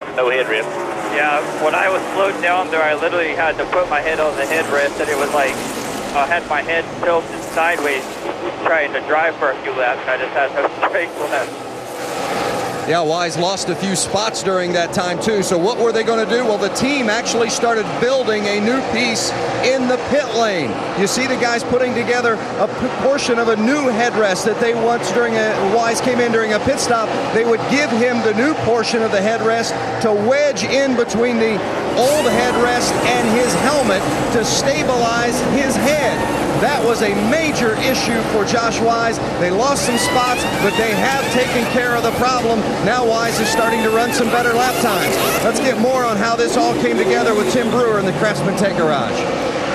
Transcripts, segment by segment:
No headrest. Yeah, when I was slowed down there, I literally had to put my head on the headrest, and it was like I had my head tilted sideways trying to drive for a few laps. I just had no straight left. Yeah, Wise lost a few spots during that time too. So what were they going to do? Well, the team actually started building a new piece in the pit lane. You see the guys putting together a portion of a new headrest that they once Wise came in during a pit stop. They would give him the new portion of the headrest to wedge in between the old headrest and his helmet to stabilize his head. That was a major issue for Josh Wise. They lost some spots, but they have taken care of the problem. Now Wise is starting to run some better lap times. Let's get more on how this all came together with Tim Brewer in the Craftsman Tech Garage.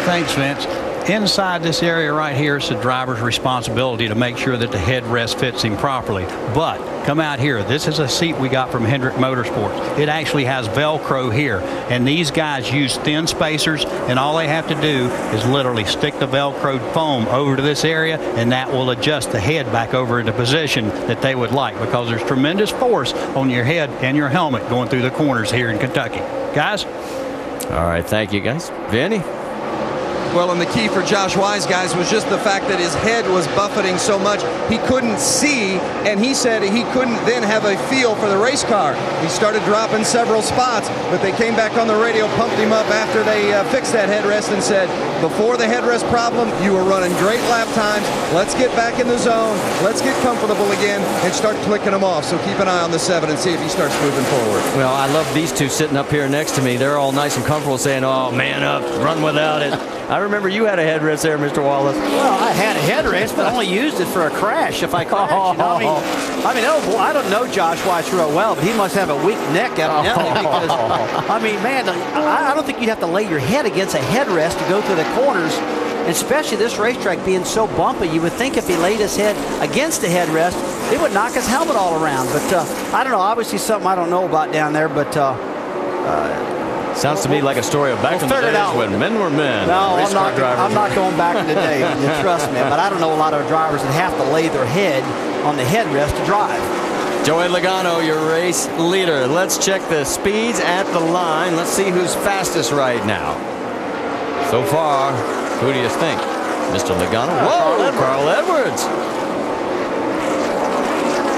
Thanks, Vince. Inside this area right here, it's the driver's responsibility to make sure that the headrest fits him properly. But come out here. This is a seat we got from Hendrick Motorsports. It actually has Velcro here, and these guys use thin spacers, and all they have to do is literally stick the Velcroed foam over to this area, and that will adjust the head back over into position that they would like, because there's tremendous force on your head and your helmet going through the corners here in Kentucky. Guys? All right, thank you, guys. Vinny? Well, and the key for Josh Wise, guys, was just the fact that his head was buffeting so much he couldn't see, and he said he couldn't then have a feel for the race car. He started dropping several spots, but they came back on the radio, pumped him up after they fixed that headrest and said, before the headrest problem, you were running great lap times. Let's get back in the zone. Let's get comfortable again and start clicking them off. So keep an eye on the 7 and see if he starts moving forward. Well, I love these two sitting up here next to me. They're all nice and comfortable saying, oh, man up, run without it. I remember you had a headrest there, Mr. Wallace. Well, I had a headrest, but I only used it for a crash if I crashed. You know? I don't know Josh Wise real well, but he must have a weak neck evidently because, I mean, man, I don't think you'd have to lay your head against a headrest to go through the corners, especially this racetrack being so bumpy. You would think if he laid his head against the headrest, it would knock his helmet all around. But I don't know, obviously something I don't know about down there, but sounds to me like a story of back in the days when men were men. No, I'm not going back in the day, trust me. But I don't know a lot of drivers that have to lay their head on the headrest to drive. Joey Logano, your race leader. Let's check the speeds at the line. Let's see who's fastest right now. So far, who do you think? Mr. Logano? Whoa, Carl Edwards.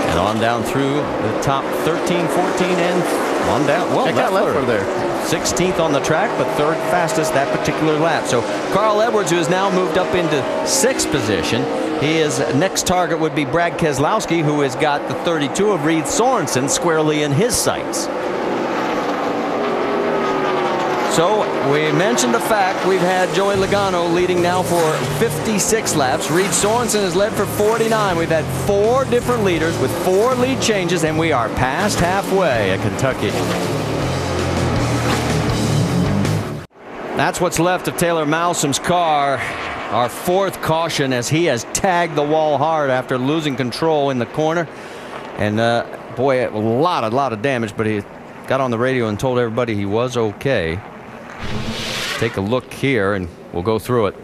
And on down through the top 13, 14, and on down. Well, Leffler there. 16th on the track, but third fastest that particular lap. So Carl Edwards, who has now moved up into 6th position. His next target would be Brad Keselowski, who has got the 32 of Reed Sorensen squarely in his sights. So we mentioned the fact we've had Joey Logano leading now for 56 laps. Reed Sorensen has led for 49. We've had 4 different leaders with 4 lead changes, and we are past halfway at Kentucky. That's what's left of Taylor Malsom's car. Our 4th caution as he has tagged the wall hard after losing control in the corner. And boy, a lot of damage, but he got on the radio and told everybody he was okay. Take a look here and we'll go through it.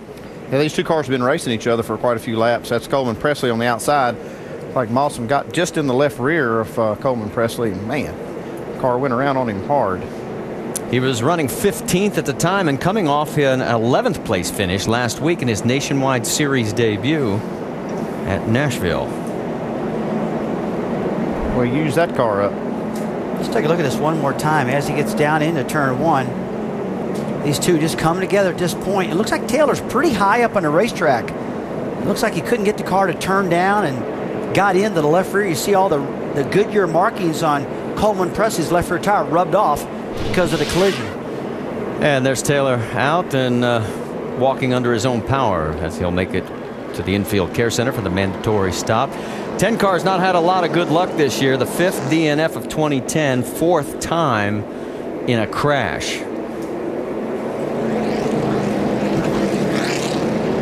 Yeah, these two cars have been racing each other for quite a few laps. That's Coleman Presley on the outside. Like Malsom got just in the left rear of Coleman Presley. Man, the car went around on him hard. He was running 15th at the time and coming off an 11th place finish last week in his Nationwide Series debut at Nashville. Well, use that car up. Let's take a look at this one more time as he gets down into turn 1. These two just come together at this point. It looks like Taylor's pretty high up on the racetrack. It looks like he couldn't get the car to turn down and got into the left rear. You see all the Goodyear markings on Coleman Presley's left rear tire rubbed off because of the collision. And there's Taylor out and walking under his own power as he'll make it to the infield care center for the mandatory stop. 10 car's not had a lot of good luck this year. The 5th DNF of 2010, 4th time in a crash.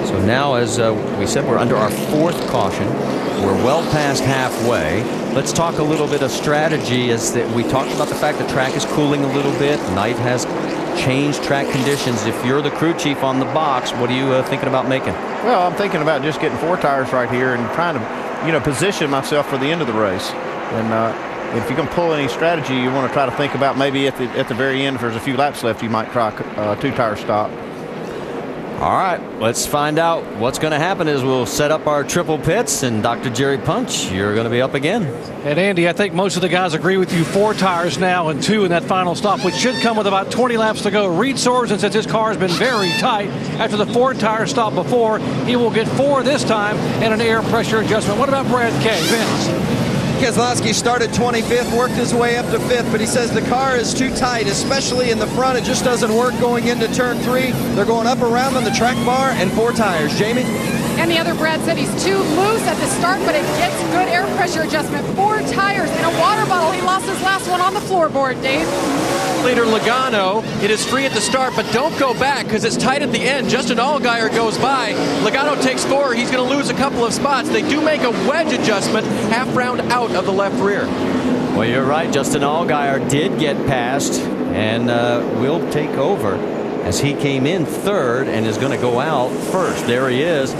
So now, as we said, we're under our 4th caution. We're well past halfway. Let's talk a little bit of strategy. As that we talked about the fact the track is cooling a little bit. Night has changed track conditions. If you're the crew chief on the box, what are you thinking about making? Well, I'm thinking about just getting 4 tires right here and trying to, position myself for the end of the race. And if you're going to pull any strategy, you want to try to think about maybe at the very end, if there's a few laps left, you might try a 2-tire stop. All right, let's find out what's going to happen. Is we'll set up our triple pits, and Dr. Jerry Punch, you're going to be up again. And Andy, I think most of the guys agree with you. 4 tires now and 2 in that final stop, which should come with about 20 laps to go. Reed Sorensen, since his car has been very tight after the 4-tire stop before, he will get 4 this time and an air pressure adjustment. What about Brad Kay? Vince? Keselowski started 25th, worked his way up to 5th, but he says the car is too tight, especially in the front. It just doesn't work going into turn 3. They're going up around on the track bar and 4 tires. Jamie? And the other Brad said he's too loose at the start, but it gets good air pressure adjustment. 4 tires and a water bottle. He lost his last one on the floorboard, Dave. Leader Logano, it is free at the start, but don't go back because it's tight at the end. Justin Allgaier goes by. Logano takes 4. He's going to lose a couple of spots. They do make a wedge adjustment half round out of the left rear. Well, you're right. Justin Allgaier did get past and will take over as he came in 3rd and is going to go out 1st. There he is.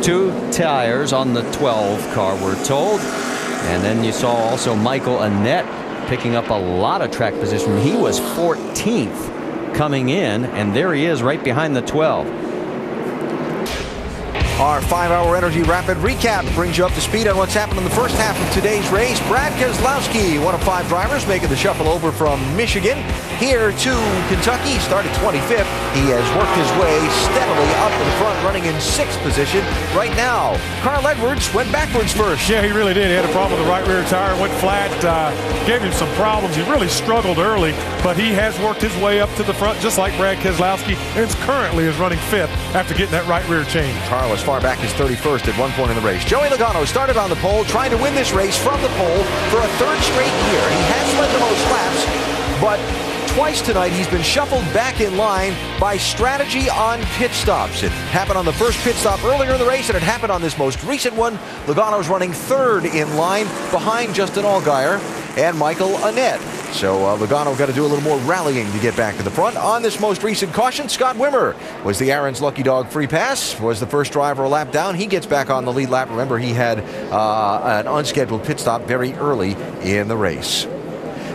2 tires on the 12 car, we're told. And then you saw also Michael Annett picking up a lot of track position. He was 14th coming in, and there he is right behind the 12. Our 5-hour Energy Rapid Recap brings you up to speed on what's happened in the first half of today's race. Brad Keselowski, one of 5 drivers, making the shuffle over from Michigan here to Kentucky. Started 25th. He has worked his way steadily up to the front, running in 6th position right now. Carl Edwards went backwards first. Yeah, he really did. He had a problem with the right rear tire, went flat, gave him some problems. He really struggled early, but he has worked his way up to the front, just like Brad Keselowski, and currently is running 5th after getting that right rear change. Carl is far back as 31st at one point in the race. Joey Logano started on the pole, trying to win this race from the pole for a 3rd straight year. He has led the most laps, but twice tonight he's been shuffled back in line by strategy on pit stops. It happened on the first pit stop earlier in the race, and it happened on this most recent one. Logano's running 3rd in line behind Justin Allgaier and Michael Annett. So Logano got to do a little more rallying to get back to the front. On this most recent caution, Scott Wimmer was the Aaron's Lucky Dog free pass, was the first driver a lap down. He gets back on the lead lap. Remember, he had an unscheduled pit stop very early in the race.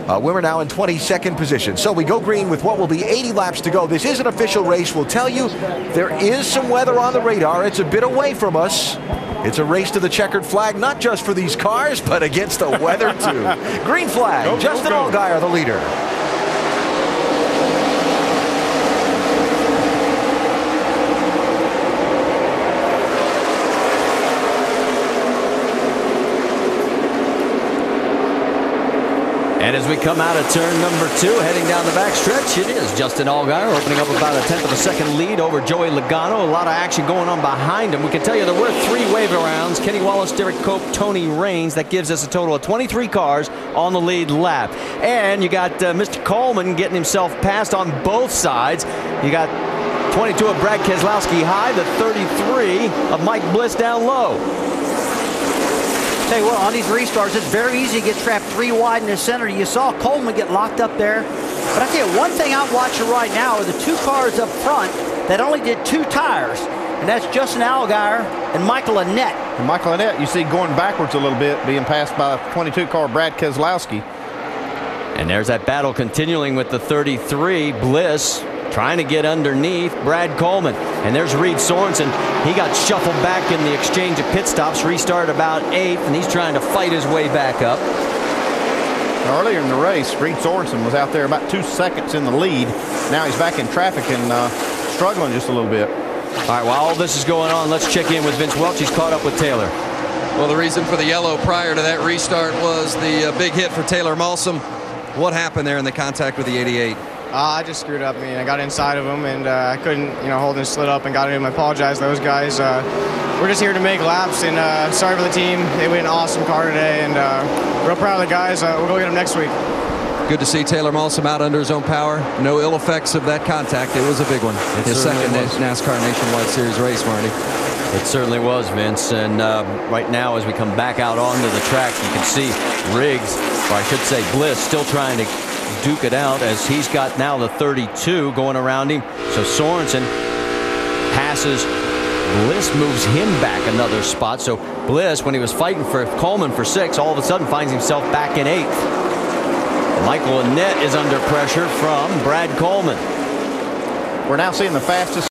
Wimmer now in 22nd position. So we go green with what will be 80 laps to go. This is an official race. We'll tell you there is some weather on the radar. It's a bit away from us. It's a race to the checkered flag, not just for these cars, but against the weather, too. Green flag, go, Justin Allgaier, the leader. And as we come out of turn number 2, heading down the backstretch, it is Justin Allgaier opening up about a 1/10 of a second lead over Joey Logano. A lot of action going on behind him. We can tell you there were 3 wave-arounds. Kenny Wallace, Derek Cope, Tony Raines. That gives us a total of 23 cars on the lead lap. And you got Mr. Coleman getting himself passed on both sides. You got 22 of Brad Keselowski high, the 33 of Mike Bliss down low. Tell you what, on these restarts, it's very easy to get trapped 3 wide in the center. You saw Coleman get locked up there. But I tell you, one thing I'm watching right now are the 2 cars up front that only did 2 tires. And that's Justin Allgaier and Michael Annett. And Michael Annett, you see going backwards a little bit, being passed by 22 car Brad Keselowski. And there's that battle continuing with the 33, Bliss, trying to get underneath Brad Coleman. And there's Reed Sorensen. He got shuffled back in the exchange of pit stops, restarted about 8th, and he's trying to fight his way back up. Earlier in the race, Reed Sorensen was out there about 2 seconds in the lead. Now he's back in traffic and struggling just a little bit. All right, while all this is going on, let's check in with Vince Welch. He's caught up with Taylor. Well, the reason for the yellow prior to that restart was the big hit for Taylor Malsom. What happened there in the contact with the 88? I just screwed up. I mean, I got inside of him, and I couldn't, hold and slid up and got him. I apologize to those guys. We're just here to make laps, and sorry for the team. They went an awesome car today, and real proud of the guys. We'll go get them next week. Good to see Taylor Malsom out under his own power. No ill effects of that contact. It was a big one. His second NASCAR Nationwide Series race, Marty. It certainly was, Vince. And right now, as we come back out onto the track, you can see Riggs, or I should say Bliss, still trying to duke it out as he's got now the 32 going around him. So Sorensen passes Bliss moves him back another spot. So Bliss, when he was fighting for Coleman for 6, all of a sudden finds himself back in 8th. Michael Annett is under pressure from Brad Coleman. We're now seeing the fastest